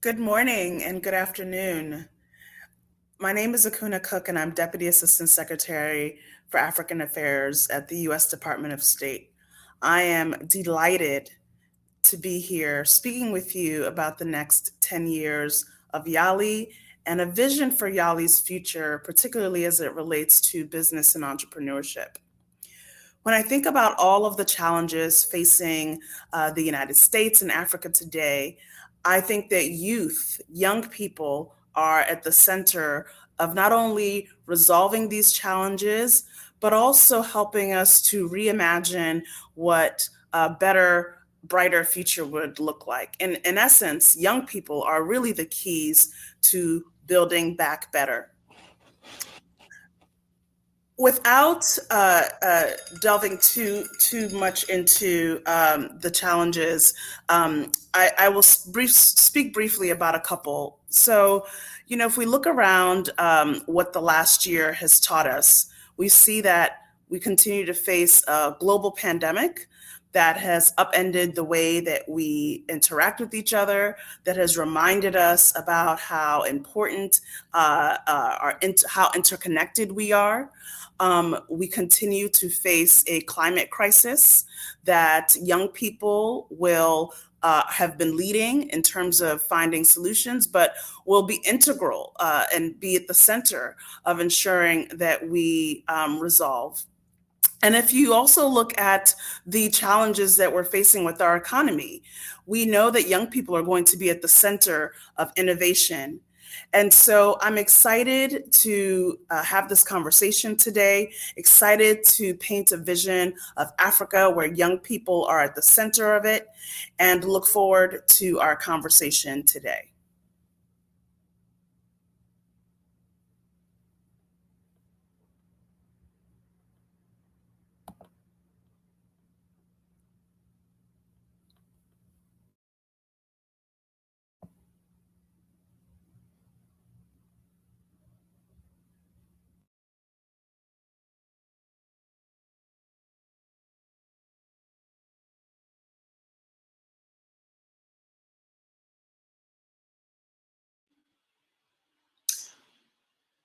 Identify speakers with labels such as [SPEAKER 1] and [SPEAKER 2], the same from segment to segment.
[SPEAKER 1] Good morning and good afternoon. My name is Akuna Cook, and I'm Deputy Assistant Secretary for African Affairs at the U.S. Department of State. I am delighted to be here speaking with you about the next 10 years of YALI and a vision for YALI's future, particularly as it relates to business and entrepreneurship. When I think about all of the challenges facing the United States and Africa today, I think that young people, are at the center of not only resolving these challenges, but also helping us to reimagine what a better, brighter future would look like. In essence, young people are really the keys to building back better. Without delving too much into the challenges, I will speak briefly about a couple. So, if we look around what the last year has taught us, we see that we continue to face a global pandemic that has upended the way that we interact with each other, that has reminded us about how important, how interconnected we are. We continue to face a climate crisis that young people will have been leading in terms of finding solutions, but will be integral and be at the center of ensuring that we resolve. And if you also look at the challenges that we're facing with our economy, we know that young people are going to be at the center of innovation. And so I'm excited to have this conversation today, excited to paint a vision of Africa where young people are at the center of it, and look forward to our conversation today.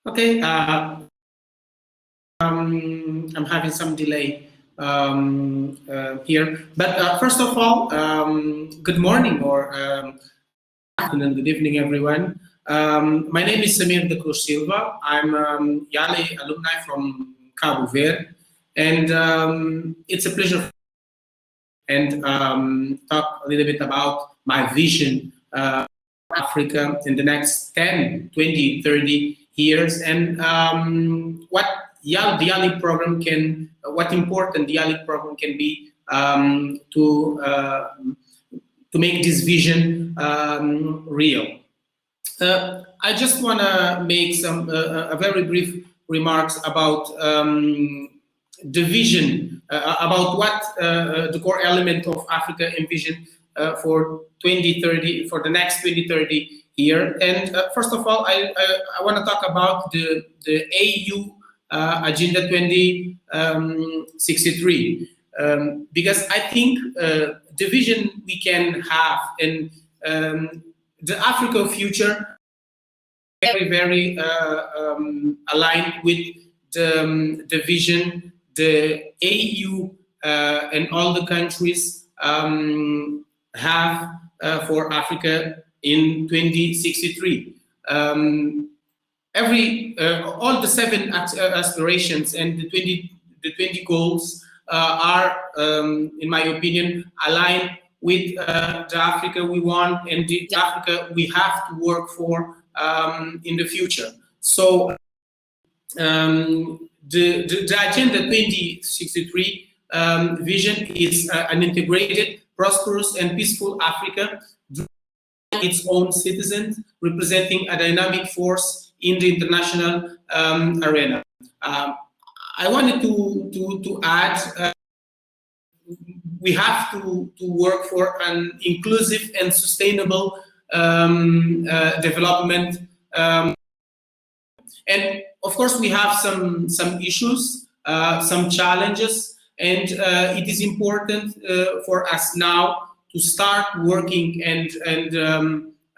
[SPEAKER 2] Okay, I'm having some delay here, but first of all, good morning or afternoon, good evening, everyone. My name is Samir de Cruz Silva. I'm YALI alumni from Cabo Verde, and it's a pleasure and talk a little bit about my vision Africa in the next 10, 20, 30 years, and what the YALI program can, what important the YALI program can be to make this vision real. I just want to make some a very brief remarks about the vision, about what the core element of Africa envision for 2030, for the next 2030 year. And first of all, I want to talk about the AU Agenda 2063, because I think the vision we can have in the Africa future very, very aligned with the vision the AU and all the countries have for Africa in 2063. All the 7 aspirations and the 20 goals are, in my opinion, aligned with the Africa we want and the Africa we have to work for in the future. So the Agenda 2063 vision is an integrated, prosperous, and peaceful Africa, its own citizens, representing a dynamic force in the international arena. I wanted to add, we have to work for an inclusive and sustainable development. And of course, we have some issues, some challenges, and it is important for us now to start working and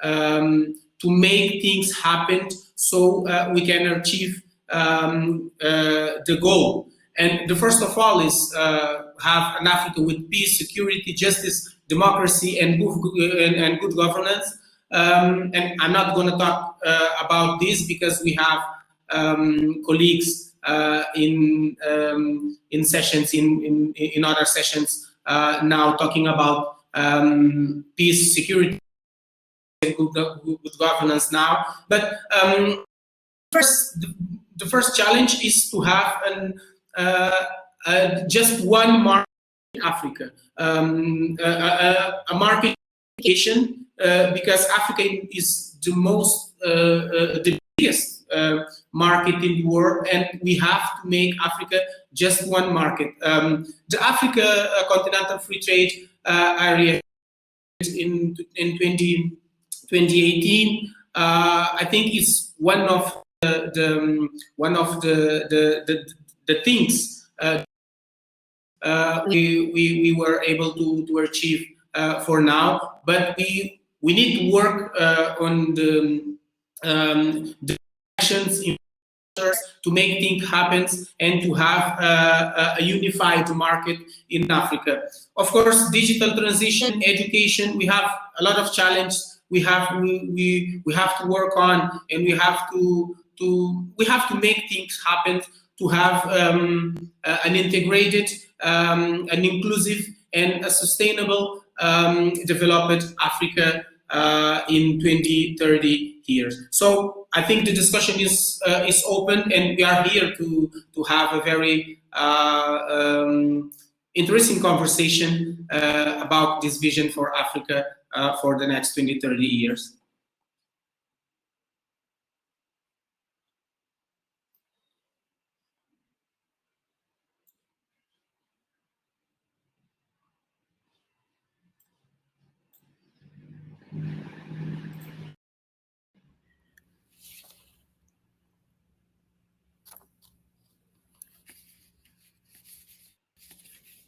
[SPEAKER 2] to make things happen so we can achieve the goal. And the first of all is have an Africa with peace, security, justice, democracy, and good governance. And I'm not going to talk about this because we have colleagues in sessions, in other sessions now talking about peace, security, and good governance now. But the first challenge is to have just one market in Africa, a market education, because Africa is the most, the biggest market in the world, and we have to make Africa just one market. The Africa Continental Free Trade Area in 2018, I think is one of the things we were able to achieve for now, but we need to work on the actions to make things happen and to have a unified market in Africa. Of course, digital transition, education, we have a lot of challenges we have to work on, and we have to make things happen to have an integrated, an inclusive, and a sustainable developed Africa in 20-30 years. So I think the discussion is open, and we are here to have a very interesting conversation about this vision for Africa for the next 20-30 years.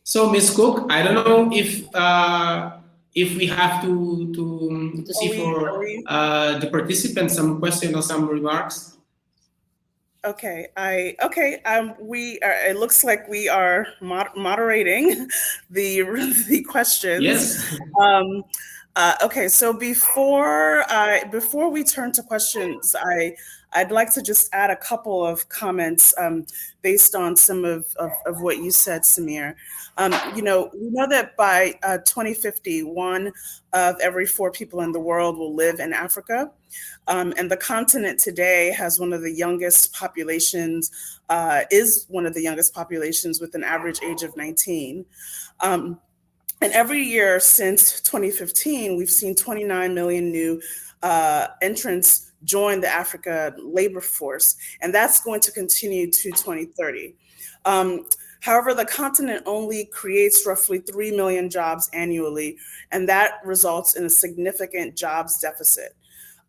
[SPEAKER 2] So, Ms. Cook, I don't know if we have to see for the participants some questions or some remarks.
[SPEAKER 1] Okay, we are. It looks like we are moderating the questions.
[SPEAKER 2] Yes.
[SPEAKER 1] Okay, so before we turn to questions, I'd like to just add a couple of comments based on some of what you said, Samir. You know, we know that by 2050, 1 of every 4 people in the world will live in Africa. And the continent today has one of the youngest populations, is one of the youngest populations with an average age of 19. And every year since 2015, we've seen 29 million new entrants join the Africa labor force, and that's going to continue to 2030. However, the continent only creates roughly 3 million jobs annually, and that results in a significant jobs deficit.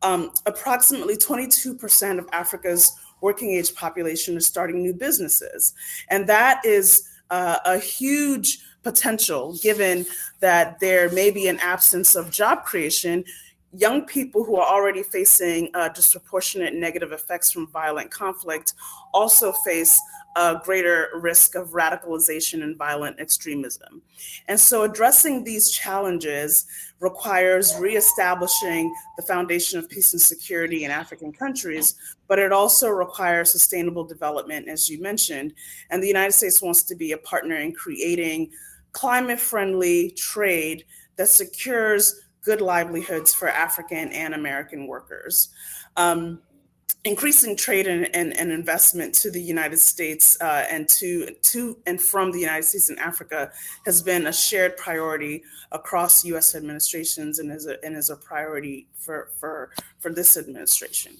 [SPEAKER 1] Approximately 22% of Africa's working age population is starting new businesses, and that is a huge potential, given that there may be an absence of job creation. Young people who are already facing disproportionate negative effects from violent conflict also face a greater risk of radicalization and violent extremism. And so addressing these challenges requires reestablishing the foundation of peace and security in African countries, but it also requires sustainable development, as you mentioned. And the United States wants to be a partner in creating climate-friendly trade that secures good livelihoods for African and American workers. Increasing trade and investment to the United States and to and from the United States and Africa has been a shared priority across U.S. administrations and is a priority for this administration.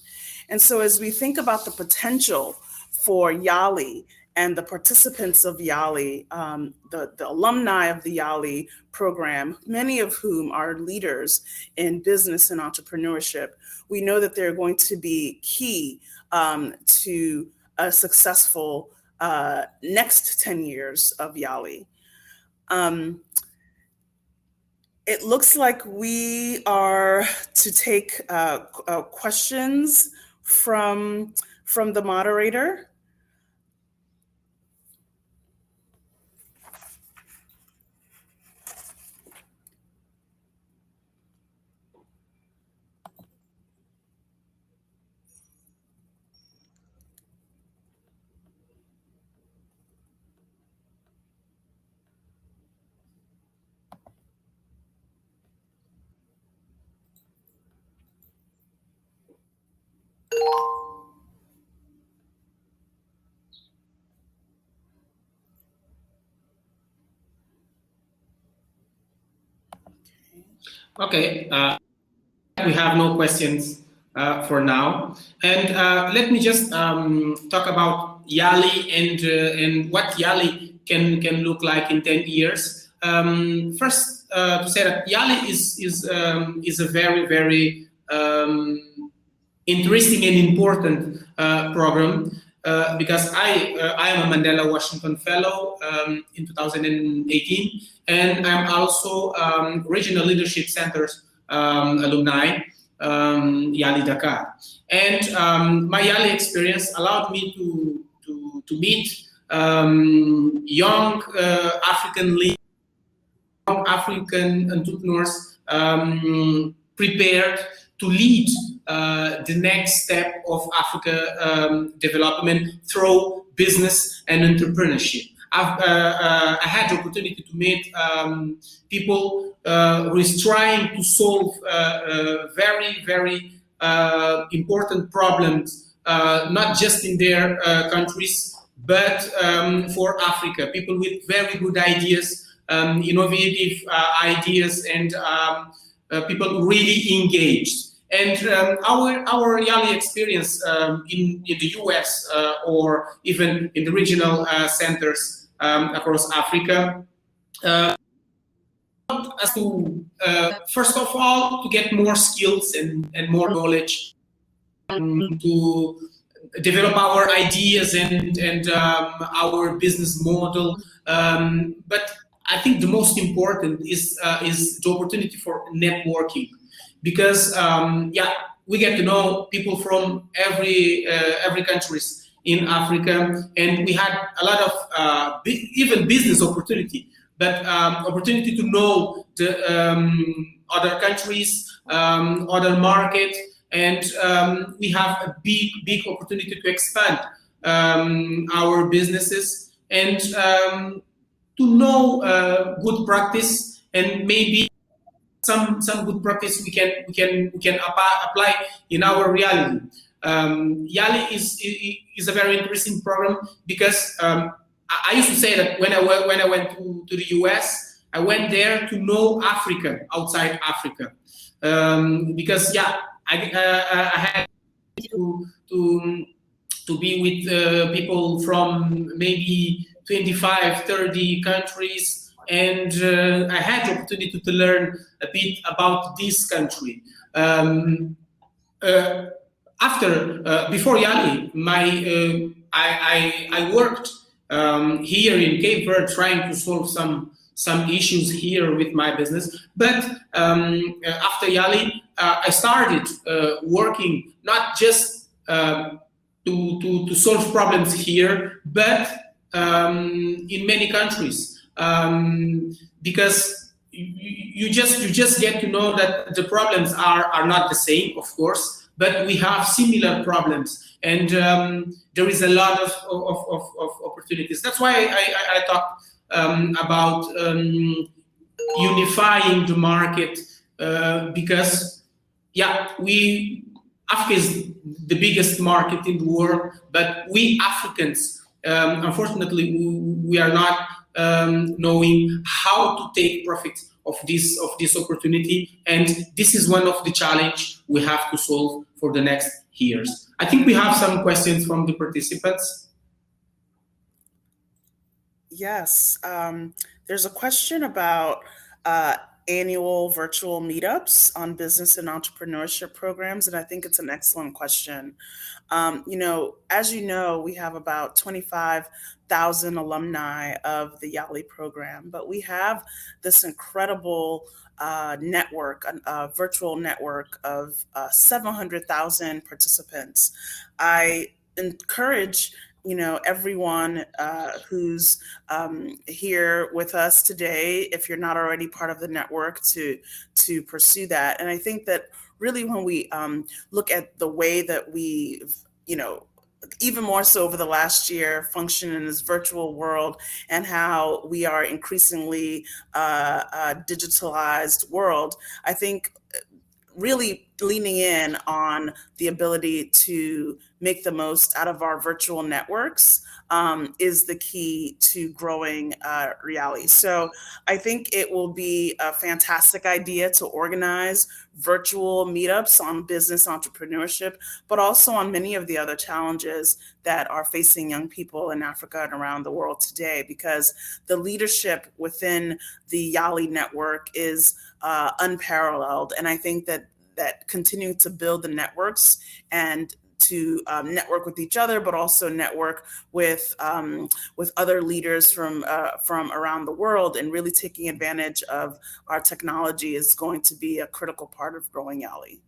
[SPEAKER 1] And so as we think about the potential for YALI and the participants of YALI, the alumni of the YALI program, many of whom are leaders in business and entrepreneurship, we know that they're going to be key to a successful next 10 years of YALI. It looks like we are to take questions from the moderator.
[SPEAKER 2] Okay, we have no questions for now. And let me just talk about YALI and what YALI can look like in 10 years. First, to say that YALI is a very, very interesting and important program because I am a Mandela Washington Fellow in 2018, and I'm also Regional Leadership Center's alumni, YALI Dakar. And my YALI experience allowed me to meet young African leaders, young African entrepreneurs prepared to lead the next step of Africa development through business and entrepreneurship. I had the opportunity to meet people who is trying to solve very, very important problems, not just in their countries, but for Africa. People with very good ideas, innovative ideas, and people really engaged. And our YALI experience in the US or even in the regional centers across Africa, as to first of all to get more skills and more knowledge, to develop our ideas and our business model. But I think the most important is the opportunity for networking, because we get to know people from every countries in Africa, and we had a lot of even business opportunity, but opportunity to know the other countries, other market, and we have a big opportunity to expand our businesses and to know good practice, and maybe some good practice we can apply in our reality. YALI is a very interesting program because I used to say that when I went to the US, I went there to know Africa outside Africa, because I had to be with people from maybe 25, 30 countries, and I had the opportunity to learn a bit about this country. Before YALI, I worked here in Cape Verde trying to solve some issues here with my business. But after YALI, I started working not just to solve problems here, but in many countries, because you just get to know that the problems are not the same, of course, but we have similar problems, and there is a lot of opportunities. That's why I talked about unifying the market, because Africa is the biggest market in the world, but we Africans, unfortunately, we are not knowing how to take profit of this opportunity, and this is one of the challenge we have to solve for the next years. I think we have some questions from the participants.
[SPEAKER 1] Yes, there's a question about annual virtual meetups on business and entrepreneurship programs, and I think it's an excellent question. As you know, we have about 25,000 alumni of the YALI program, but we have this incredible network, a virtual network of 700,000 participants. I encourage everyone who's here with us today, if you're not already part of the network, to pursue that. And I think that really when we look at the way that we've, even more so over the last year, function in this virtual world and how we are increasingly a digitalized world, I think really leaning in on the ability to make the most out of our virtual networks is the key to growing YALI. So I think it will be a fantastic idea to organize virtual meetups on business entrepreneurship, but also on many of the other challenges that are facing young people in Africa and around the world today, because the leadership within the YALI network is unparalleled. And I think that continuing to build the networks and to network with each other, but also network with other leaders from around the world, and really taking advantage of our technology is going to be a critical part of growing YALI.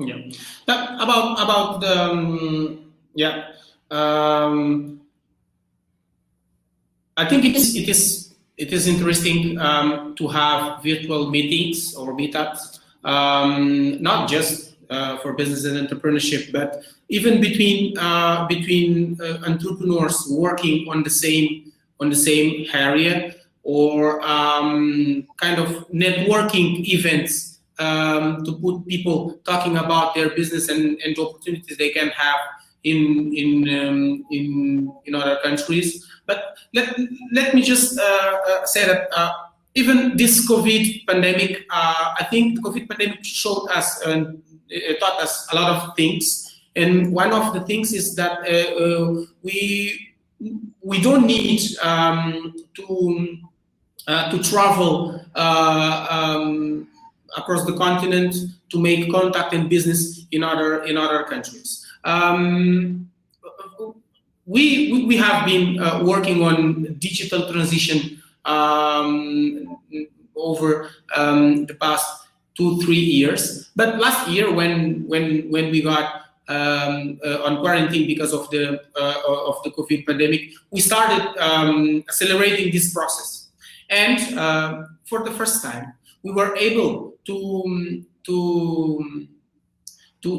[SPEAKER 2] Yeah. About the I think it is interesting to have virtual meetings or meetups, not just for business and entrepreneurship, but even between entrepreneurs working on the same area, or kind of networking events. To put people talking about their business and opportunities they can have in other countries. But let me just say that even this COVID pandemic, I think the COVID pandemic showed us and taught us a lot of things. And one of the things is that we don't need to travel across the continent to make contact and business in other countries. We have been working on digital transition over the past 2-3 years. But last year, when we got on quarantine because of the COVID pandemic, we started accelerating this process, and for the first time, we were able to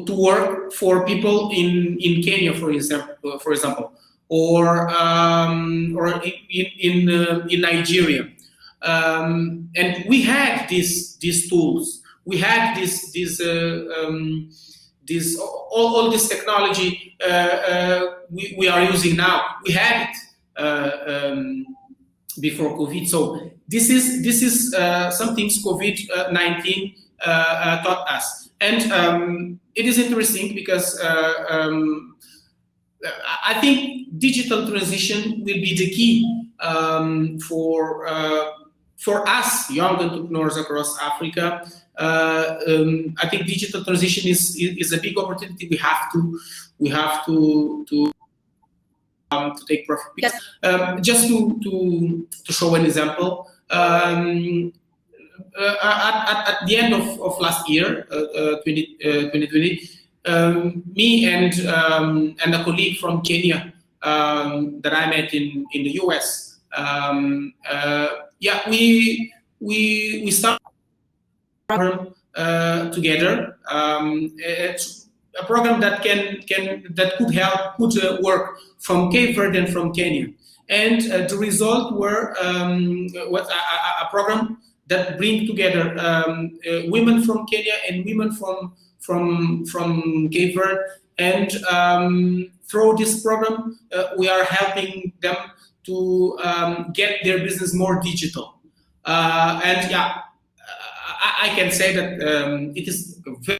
[SPEAKER 2] work for people in Kenya, for example, or in Nigeria, and we had these tools, we had all this technology we are using now. We had it before COVID. So this is some things COVID-19 taught us, and it is interesting because I think digital transition will be the key for us young entrepreneurs across Africa. I think digital transition is a big opportunity. We have to take profit. Because, just to show an example, at the end of last year, 2020, me and a colleague from Kenya that I met in the US, we started a program together. It's a program that could work from Cape Verde and from Kenya, and the result was a program that bring together women from Kenya and women from Cape Verde, and through this program, we are helping them to get their business more digital. And yeah, I can say that it is very,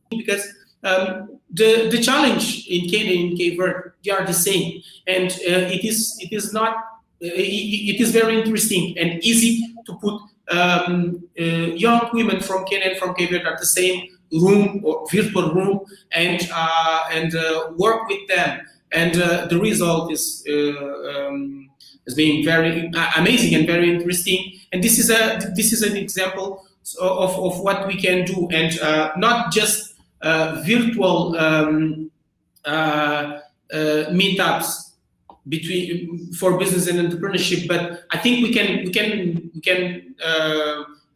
[SPEAKER 2] because the challenge in Kenya and in Cape Verde, they are the same, and it is not it is very interesting and easy to put young women from Kenya and from Cape Verde at the same room or virtual room and work with them, and the result is being very amazing and very interesting. And this is an example of what we can do, and not just virtual meetups for business and entrepreneurship, but I think we can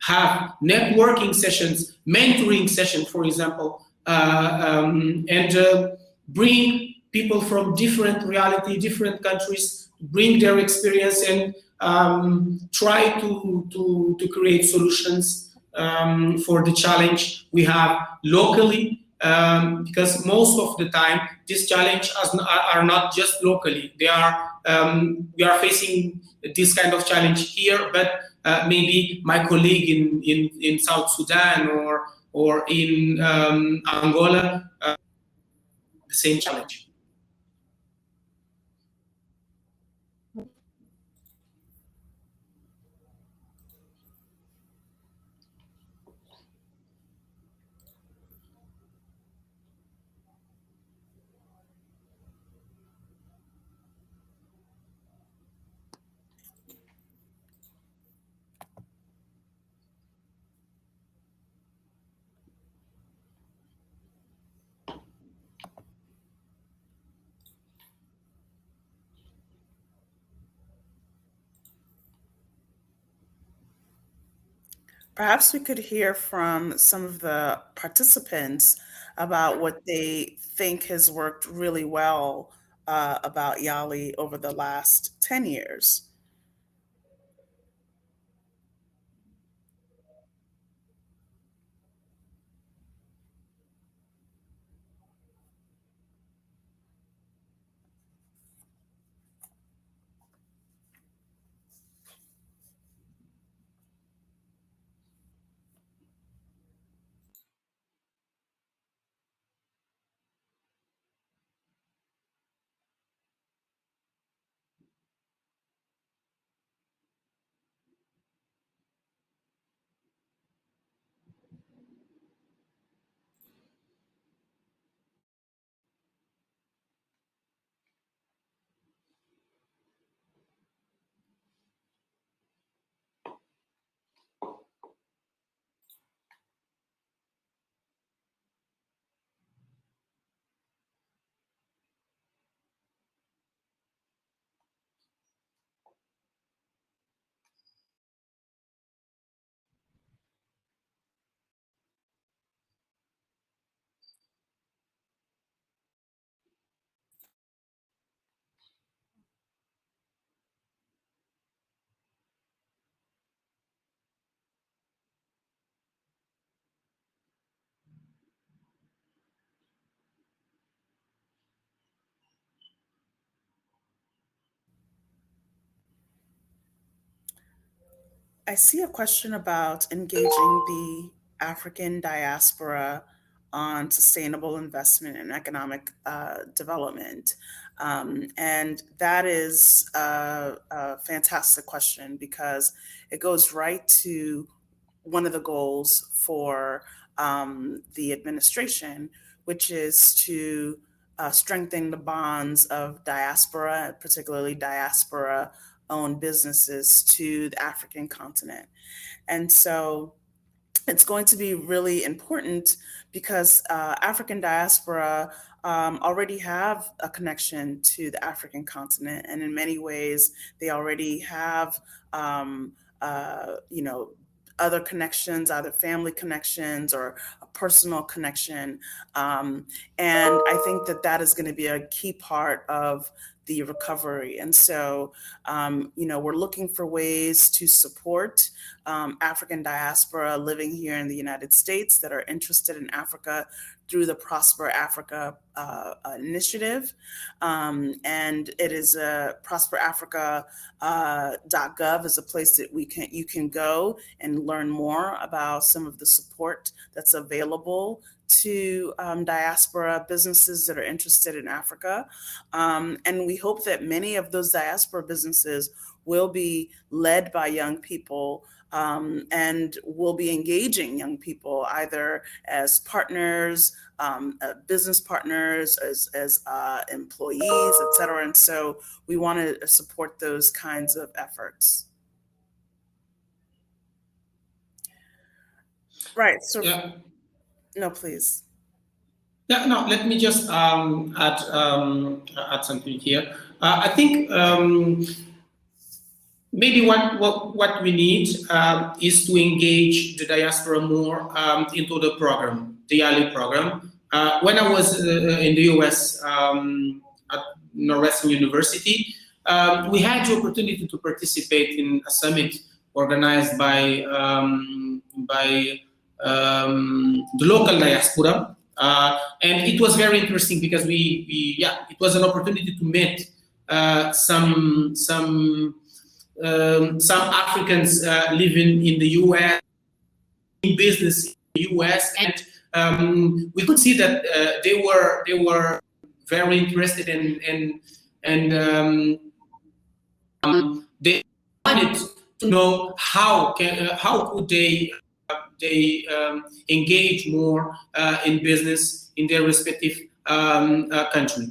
[SPEAKER 2] have networking sessions, mentoring sessions, for example, and bring people from different reality, different countries, bring their experience, and try to create solutions for the challenge we have locally. Because most of the time, these challenges are not just locally. They are we are facing this kind of challenge here, but maybe my colleague in South Sudan or in Angola, the same challenge.
[SPEAKER 1] Perhaps we could hear from some of the participants about what they think has worked really well about YALI over the last 10 years. I see a question about engaging the African diaspora on sustainable investment and economic development. And that is a fantastic question because it goes right to one of the goals for the administration, which is to strengthen the bonds of diaspora, particularly diaspora owned businesses to the African continent. And so it's going to be really important because African diaspora already have a connection to the African continent. And in many ways, they already have, you know, other connections, either family connections or a personal connection. And I think that that is going to be a key part of the recovery. And so, you know, we're looking for ways to support African diaspora living here in the United States that are interested in Africa through the Prosper Africa initiative. And it is prosperafrica.gov is a place that you can go and learn more about some of the support that's available to diaspora businesses that are interested in Africa. And we hope that many of those diaspora businesses will be led by young people, and will be engaging young people either as partners, business partners, as employees, et cetera. And so we want to support those kinds of efforts. Right. So,
[SPEAKER 2] Yeah.
[SPEAKER 1] no, please.
[SPEAKER 2] Yeah, no, let me just add something here. I think maybe what we need is to engage the diaspora more into the program, the YALI program. When I was in the US at Northwestern University, we had the opportunity to participate in a summit organized by the local diaspora. And it was very interesting because it was an opportunity to meet some Africans living in the US, in business in the US, and we could see that they were very interested and they wanted to know how could they engage more in business in their respective country.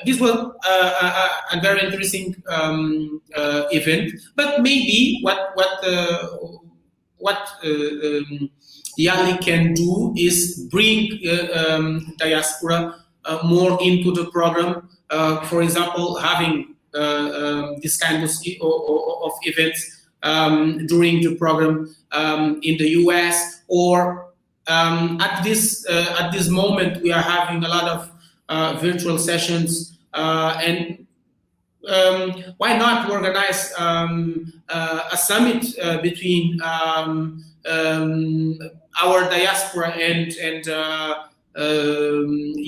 [SPEAKER 2] This was a very interesting event, but maybe what YALI can do is bring diaspora more into the program. For example, having this kind of events during the program in the US, or at this moment we are having a lot of virtual sessions, and why not organize a summit between our diaspora and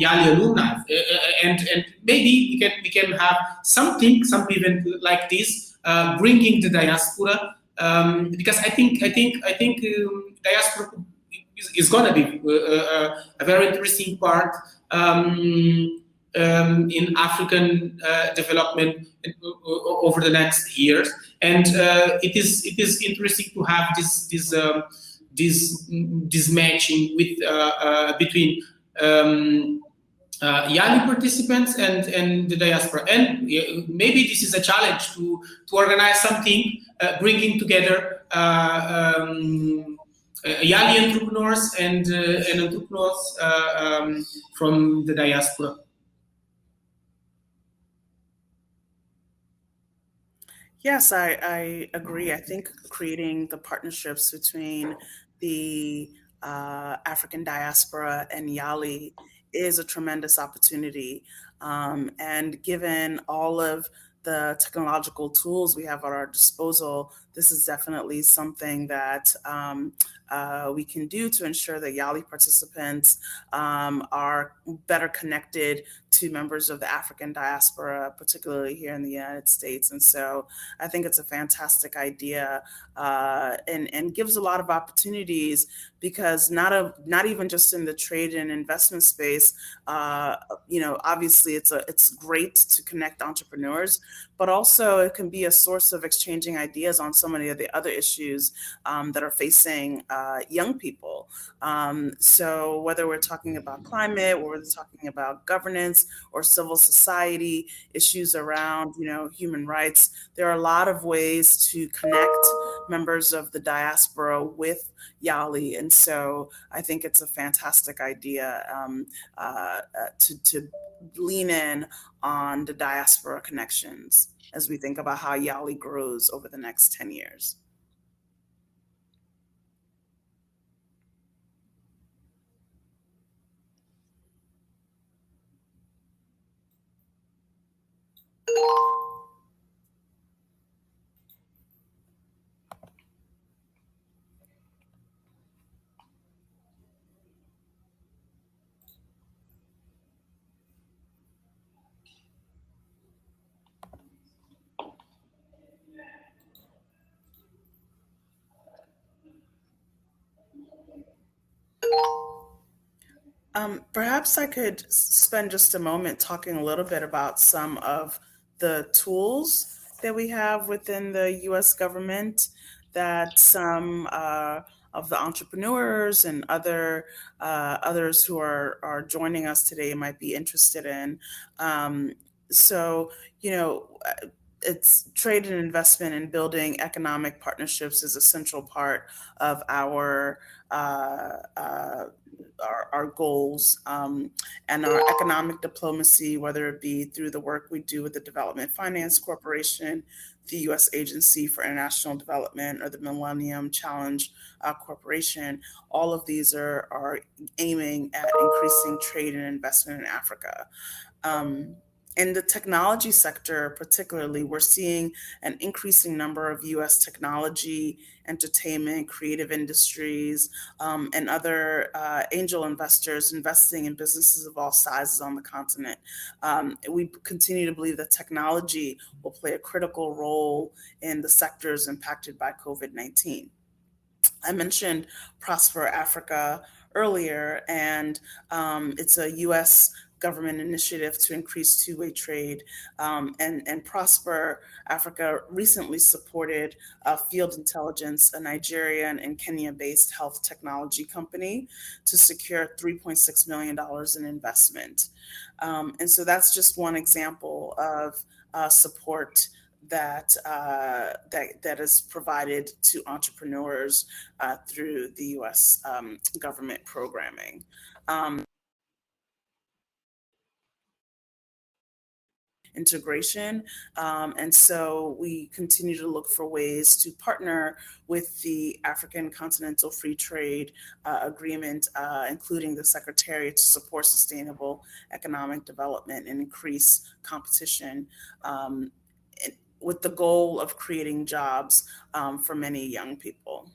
[SPEAKER 2] YALI alumni, and maybe we can have some event like this, bringing the diaspora, because I think diaspora is going to be a very interesting part in African development over the next years, and it is interesting to have this matching with between YALI participants and the diaspora, and maybe this is a challenge to organize something bringing together YALI entrepreneurs and entrepreneurs from the diaspora.
[SPEAKER 1] Yes, I agree. I think creating the partnerships between the African diaspora and YALI is a tremendous opportunity. And given all of the technological tools we have at our disposal, this is definitely something that we can do to ensure that YALI participants are better connected to members of the African diaspora, particularly here in the United States. And so I think it's a fantastic idea, and gives a lot of opportunities, because not even just in the trade and investment space, obviously it's great to connect entrepreneurs, but also it can be a source of exchanging ideas on so many of the other issues that are facing young people. So whether we're talking about climate, or we're talking about governance or civil society issues around, human rights, there are a lot of ways to connect members of the diaspora with YALI. And so I think it's a fantastic idea to lean in on the diaspora connections as we think about how YALI grows over the next 10 years. Perhaps I could spend just a moment talking a little bit about some of the tools that we have within the US government that some of the entrepreneurs and others who are joining us today might be interested in. Um, so, you know, it's trade and investment and building economic partnerships is a central part of uh, uh, our goals and our economic diplomacy, whether it be through the work we do with the Development Finance Corporation, the U.S. Agency for International Development, or the Millennium Challenge Corporation. All of these are aiming at increasing trade and investment in Africa. Um, in the technology sector, particularly, we're seeing an increasing number of US technology, entertainment, creative industries, and other angel investors investing in businesses of all sizes on the continent. We continue to believe that technology will play a critical role in the sectors impacted by COVID 19. I mentioned Prosper Africa earlier, and it's a U.S. government initiative to increase two-way trade. And Prosper Africa recently supported Field Intelligence, a Nigerian and Kenya-based health technology company, to secure $3.6 million in investment. And so that's just one example of support that is provided to entrepreneurs through the U.S. Government programming. Integration. And so we continue to look for ways to partner with the African Continental Free Trade Agreement, including the Secretariat, to support sustainable economic development and increase competition, with the goal of creating jobs for many young people.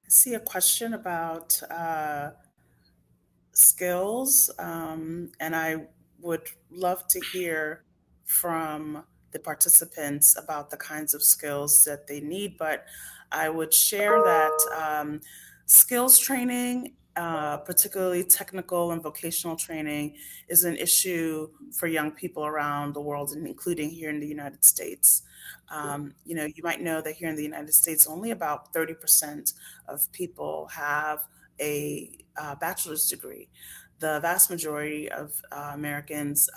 [SPEAKER 1] I see a question about skills, and I would love to hear from the participants about the kinds of skills that they need. But I would share that skills training, particularly technical and vocational training, is an issue for young people around the world, and including here in the United States. You might know that here in the United States, only about 30% of people have a bachelor's degree. The vast majority of Americans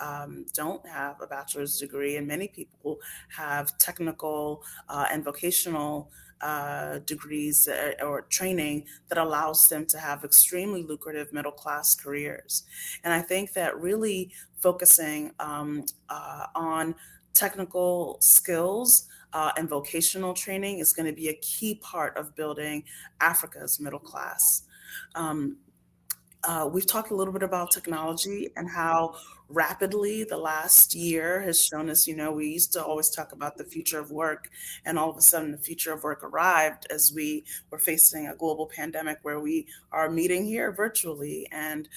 [SPEAKER 1] don't have a bachelor's degree, and many people have technical and vocational degrees or training that allows them to have extremely lucrative middle class careers. And I think that really focusing on technical skills and vocational training is going to be a key part of building Africa's middle class. We've talked a little bit about technology and how rapidly the last year has shown us, we used to always talk about the future of work, and all of a sudden the future of work arrived as we were facing a global pandemic where we are meeting here virtually. And,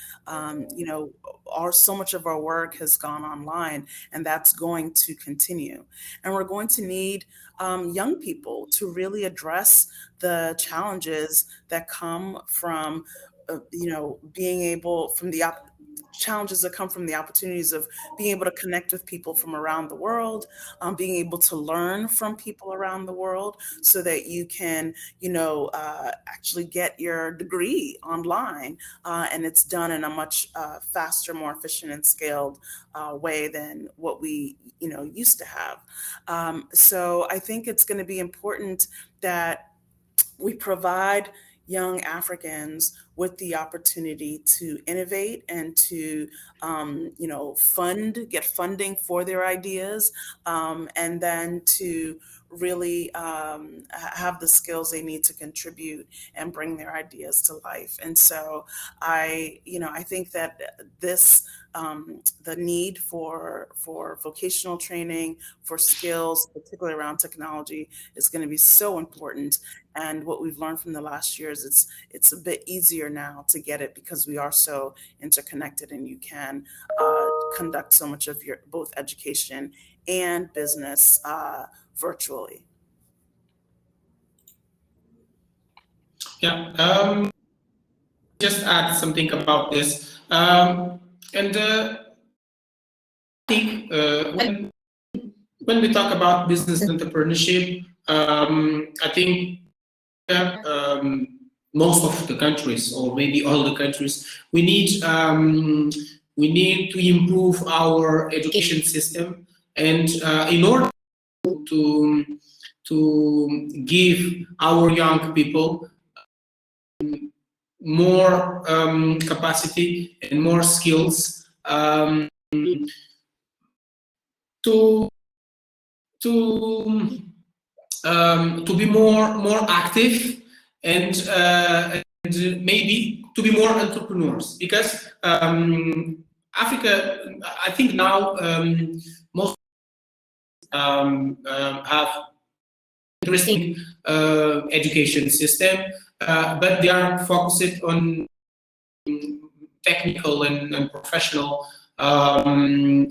[SPEAKER 1] so much of our work has gone online, and that's going to continue. And we're going to need young people to really address the challenges that come from being able from the challenges that come from the opportunities of being able to connect with people from around the world, being able to learn from people around the world so that you can, actually get your degree online. And it's done in a much faster, more efficient and scaled way than what we, used to have. So I think it's going to be important that we provide young Africans with the opportunity to innovate and to, get funding for their ideas, and then to really have the skills they need to contribute and bring their ideas to life. And so I think that this, the need for vocational training, for skills, particularly around technology, is going to be so important. And what we've learned from the last years, it's a bit easier now to get it because we are so interconnected, and you can conduct so much of your both education and business virtually.
[SPEAKER 2] Yeah, just add something about this. I think when we talk about business entrepreneurship, I think most of the countries, or maybe all the countries, we need to improve our education system, and in order to give our young people more capacity and more skills to be more active and maybe to be more entrepreneurs, because Africa, I think now most have interesting education system, but they are focused on technical and professional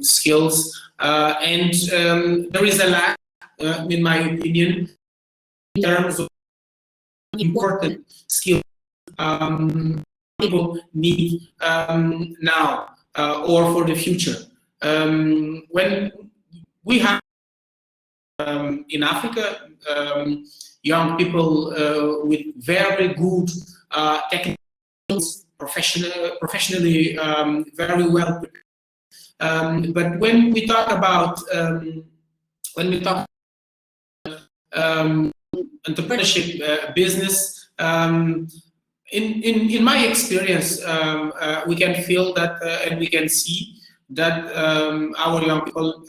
[SPEAKER 2] skills, and there is a lack, in my opinion, in terms of important skills people need now or for the future. When we have in Africa young people with very good technical skills, professionally very well prepared. But when we talk about entrepreneurship, business, in my experience, we can feel that and we can see that our young people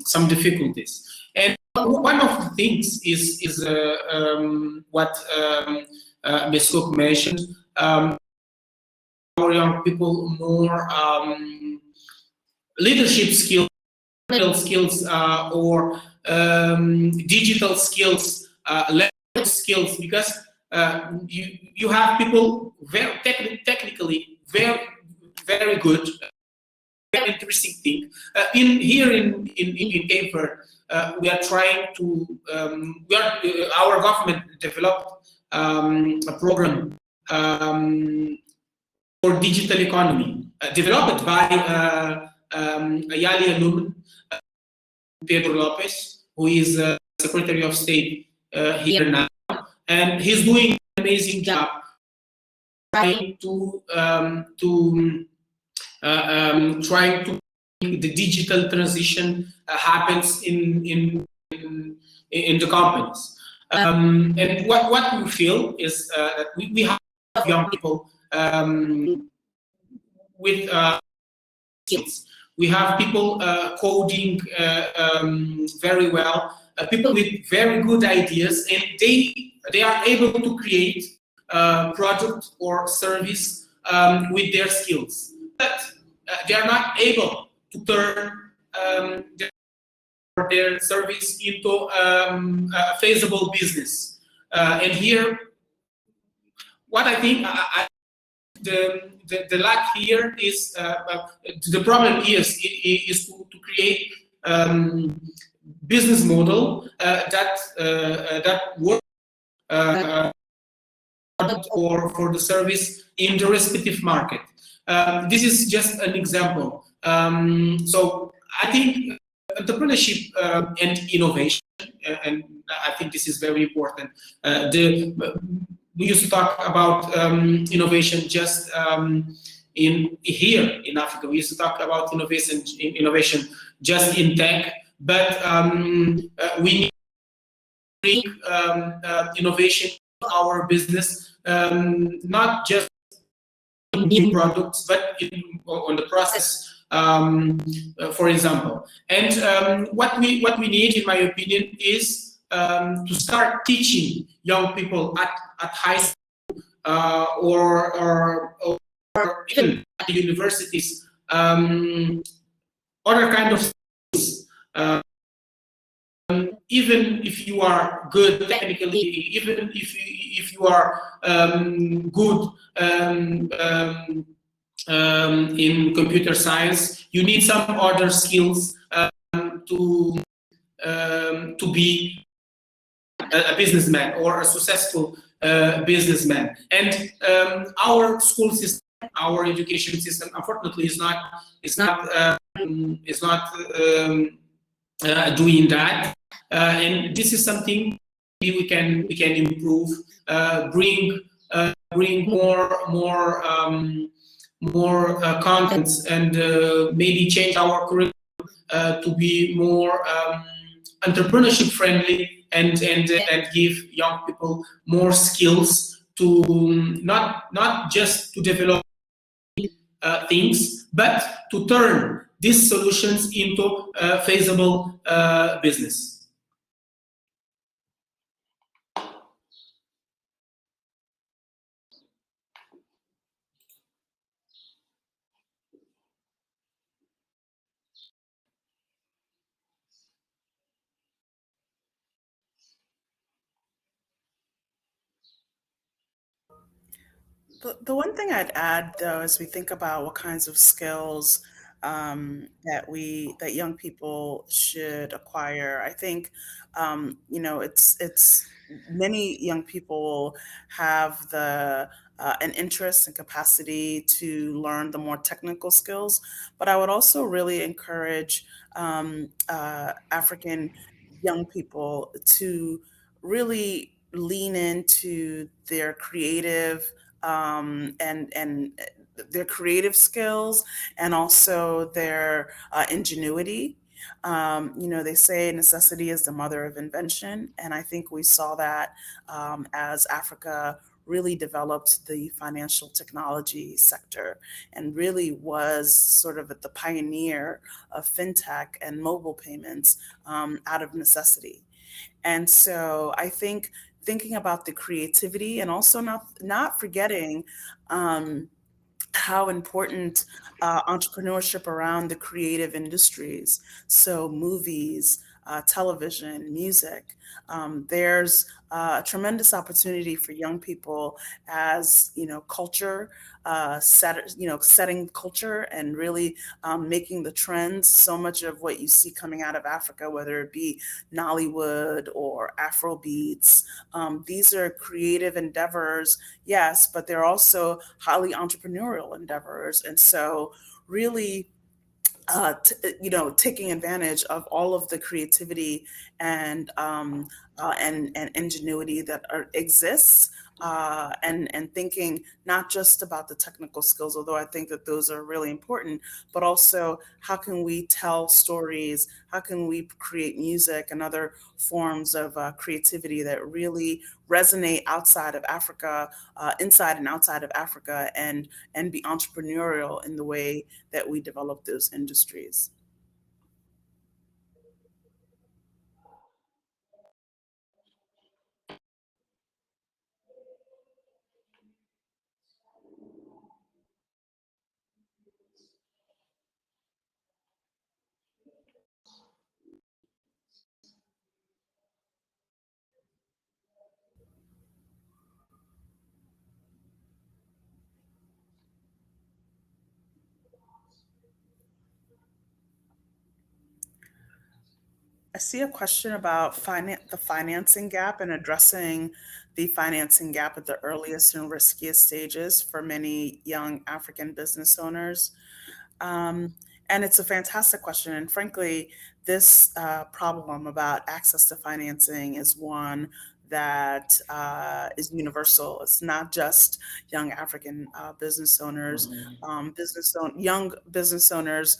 [SPEAKER 2] some difficulties. And one of the things is what Ms. Cook mentioned, our young people more leadership skills, or digital skills, language skills, because you have people very technically very good, very interesting thing. Here in Cape Verde, we are trying to our government developed a program for digital economy, developed by a YALI alumni, Pedro Lopez, who is Secretary of State here now, and he's doing an amazing job trying to make the digital transition happens in in the companies. And what we feel is that we have young people with skills. We have people coding very well, people with very good ideas, and they are able to create product or service with their skills. But they are not able to turn their service into a feasible business. And here, what I think the lack here is the problem is to create business model that works for the service in the respective market. This is just an example. So I think entrepreneurship and innovation, and I think this is very important. We used to talk about innovation just here in Africa. We used to talk about innovation just in tech, but we need to bring innovation to our business, not just in new products, but on the process. For example, and what we need, in my opinion, is to start teaching young people at high school or even at the universities other kind of skills. Even if you are good technically, even if you are good in computer science, you need some other skills to be a businessman or a successful businessman. And our school system, our education system, unfortunately, is not doing that. And this is something we can improve, bring more contents, and maybe change our curriculum to be more entrepreneurship friendly, and give young people more skills to not just to develop things, but to turn these solutions into feasible business.
[SPEAKER 1] The one thing I'd add, though, as we think about what kinds of skills that young people should acquire, I think it's many young people have an interest and capacity to learn the more technical skills, but I would also really encourage African young people to really lean into their creative and their creative skills, and also their ingenuity. They say necessity is the mother of invention, and I think we saw that as Africa really developed the financial technology sector and really was sort of at the pioneer of fintech and mobile payments out of necessity. And so I think thinking about the creativity, and also not forgetting how important entrepreneurship around the creative industries, so movies, television, music. There's a tremendous opportunity for young people as culture, setting culture and really making the trends. So much of what you see coming out of Africa, whether it be Nollywood or Afro beats, these are creative endeavors, yes, but they're also highly entrepreneurial endeavors. And so really taking advantage of all of the creativity and and ingenuity that exists, and thinking not just about the technical skills, although I think that those are really important, but also how can we tell stories, how can we create music and other forms of creativity that really resonate outside of Africa, inside and outside of Africa, and be entrepreneurial in the way that we develop those industries. I see a question about the financing gap and addressing the financing gap at the earliest and riskiest stages for many young African business owners. Um, and it's a fantastic question. And frankly, this problem about access to financing is one that is universal. It's not just young African business owners. Young business owners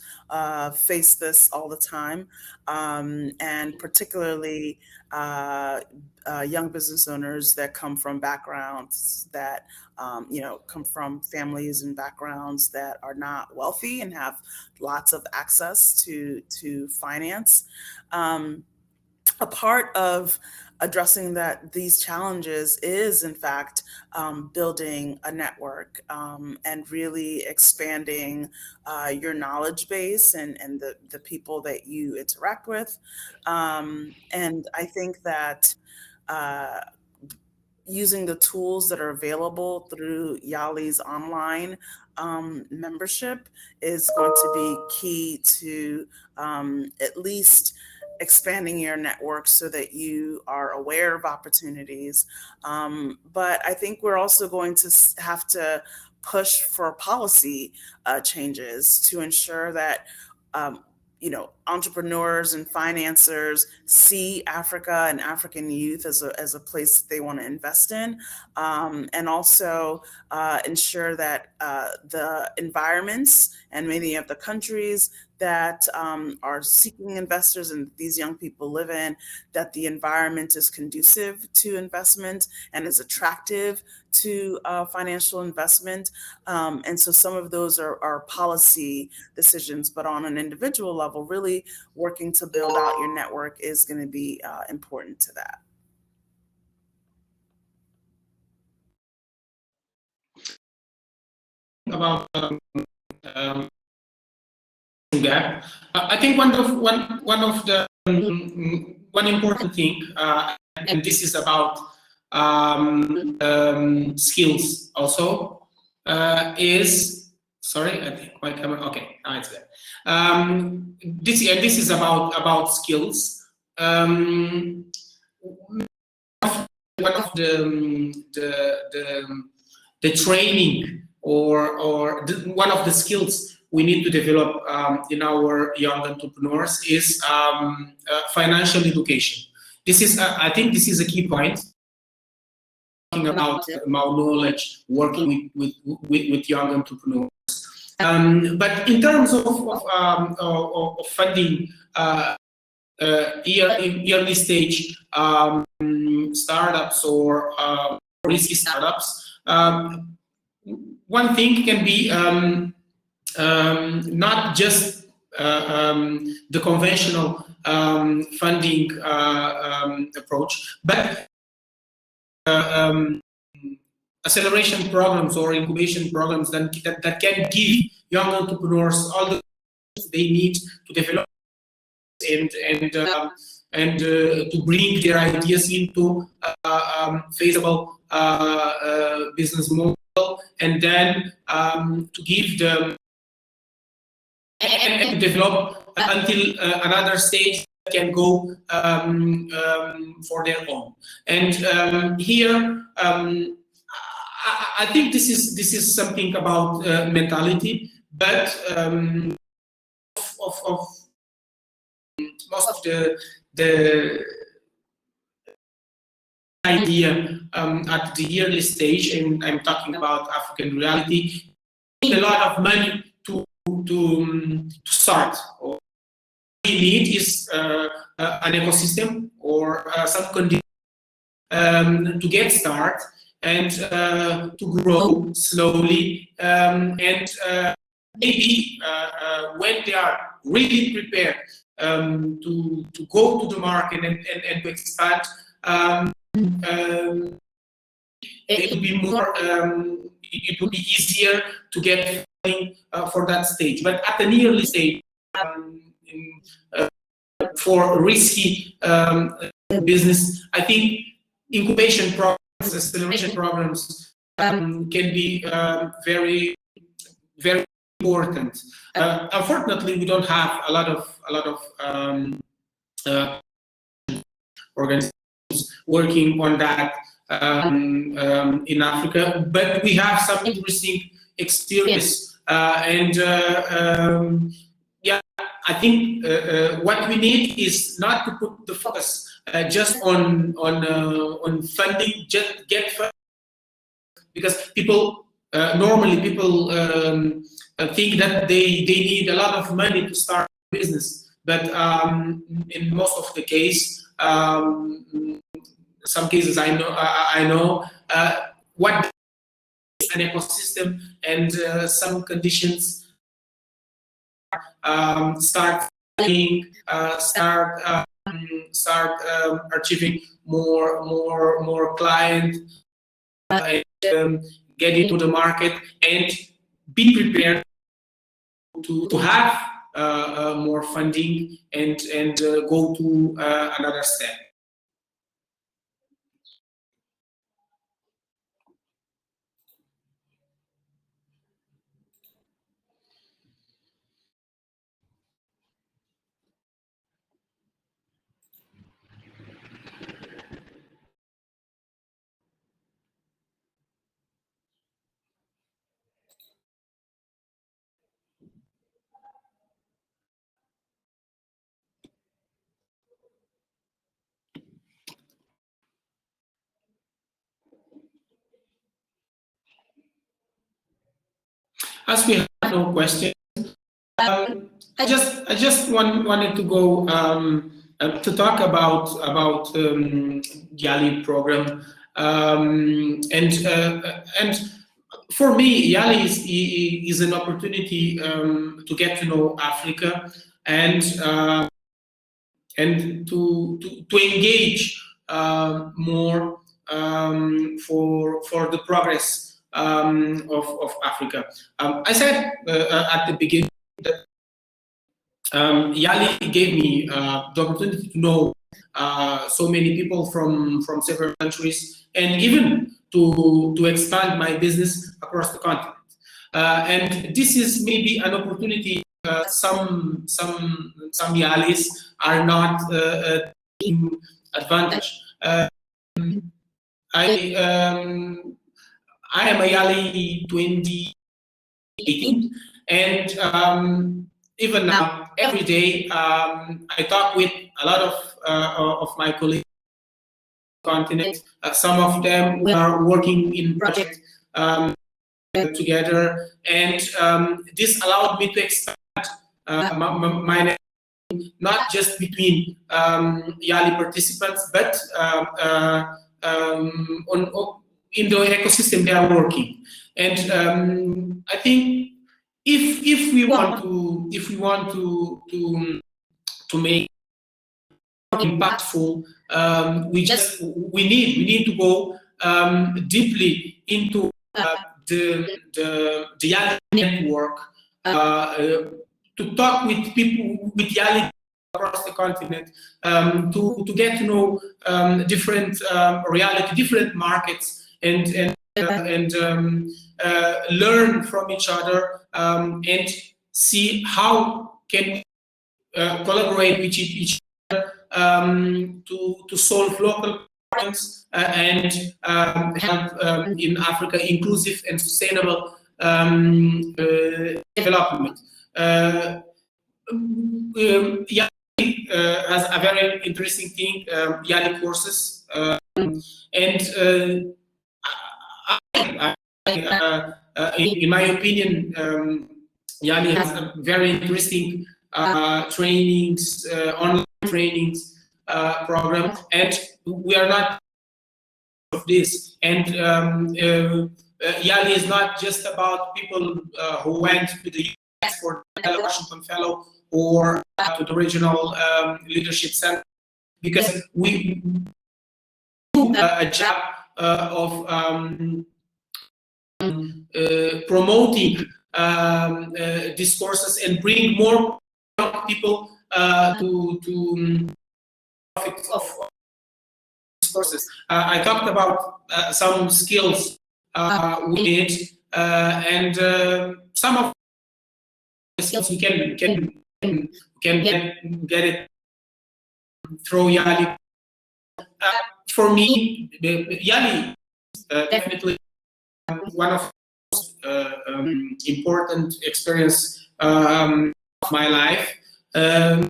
[SPEAKER 1] face this all the time, and particularly young business owners that come from backgrounds that come from families and backgrounds that are not wealthy and have lots of access to finance. A part of addressing these challenges is, in fact, building a network, and really expanding your knowledge base and the people that you interact with. And I think that uh, using the tools that are available through YALI's online membership is going to be key to at least expanding your network so that you are aware of opportunities. But I think we're also going to have to push for policy changes to ensure that um, entrepreneurs and financiers see Africa and African youth as a place that they want to invest in, and also ensure that the environments and many of the countries that are seeking investors and these young people live in, that the environment is conducive to investment and is attractive to financial investment. And so some of those are policy decisions, but on an individual level, really working to build out your network is going to be important to that.
[SPEAKER 2] About gap, I think one of the one important thing, and this is about skills also, is, sorry, I think my camera, okay, now it's there. This is about skills. One of the training or one of the skills we need to develop in our young entrepreneurs is financial education. This is, I think, this is a key point. Talking about knowledge, working with young entrepreneurs. But in terms of funding early stage startups or risky startups, one thing can be not just the conventional funding approach, but acceleration programs or incubation programs that can give young entrepreneurs all the tools they need to develop and to bring their ideas into feasible business model, and then to give them and to develop until another stage that can go for their own. And here, I think this is something about mentality, but of most of the idea at the early stage, and I'm talking about African reality, a lot of money to start. What we need is an ecosystem or some conditions to get started and to grow slowly, and maybe when they are really prepared to go to the market and to expand, it would be more, it would be easier to get funding for that stage. But at an early stage, for risky business, I think incubation programs, acceleration programs can be very, very important. Unfortunately, we don't have a lot of organizations working on that in Africa, but we have some interesting experience, and yeah, I think what we need is not to put the focus just on funding, just get funding, because people normally think that they need a lot of money to start a business, but in most of the case, some cases I know what is an ecosystem, and some conditions start achieving more clients, and get into the market and be prepared to have more funding and go to another step. As we have no questions, I just wanted to go to talk about YALI program, and for me, YALI is an opportunity to get to know Africa and to engage more for the progress of Africa. I said at the beginning that YALI gave me the opportunity to know so many people from several countries, and even to expand my business across the continent. And this is maybe an opportunity some YALIs are not taking advantage. I am a YALI 2018, and even now, every day, I talk with a lot of my colleagues on the continent. Some of them we are working in projects together, and this allowed me to expand my network, not just between YALI participants, but in the ecosystem they are working. And I think if we want to make it impactful, we need to go deeply into the YALI network, to talk with people with YALI across the continent, to get to know different reality, different markets, and learn from each other, and see how can collaborate with each other to solve local problems and help in Africa inclusive and sustainable development. YALI has a very interesting thing, YALI courses. And in my opinion, YALI has a very interesting trainings, online trainings program, and we are not of this. And YALI is not just about people who went to the US for the Washington Fellow or to the regional leadership center, because we do a job of promoting discourses and bring more people to profit of discourses. I talked about some skills we need, and some of the skills we can get it through YALI. For me, YALI definitely one of important experience of my life, and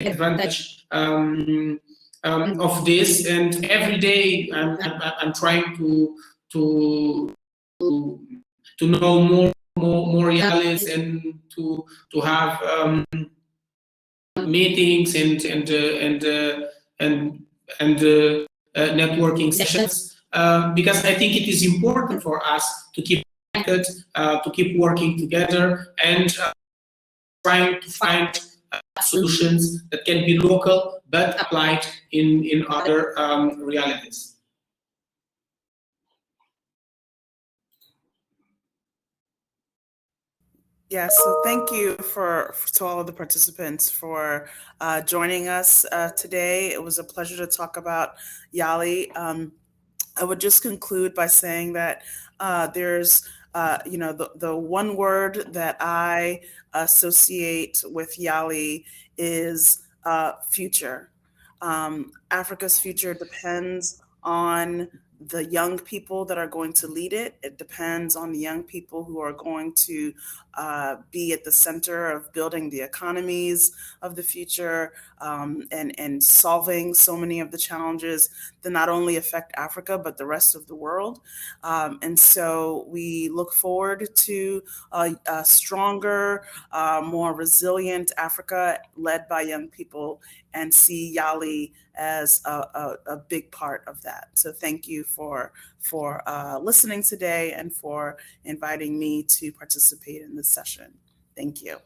[SPEAKER 2] advantage of this. And every day I'm trying to know more YALIs, and to have meetings and networking sessions, because I think it is important for us to keep connected, to keep working together, and trying to find solutions that can be local but applied in other realities.
[SPEAKER 1] Yes, so thank you to all of the participants for joining us today. It was a pleasure to talk about YALI. I would just conclude by saying that there's, the one word that I associate with YALI is future. Africa's future depends on the young people that are going to lead it. It depends on the young people who are going to be at the center of building the economies of the future, and solving so many of the challenges that not only affect Africa, but the rest of the world. And so we look forward to a stronger, more resilient Africa led by young people, and see YALI as a big part of that. So thank you for listening today, and for inviting me to participate in this session. Thank you.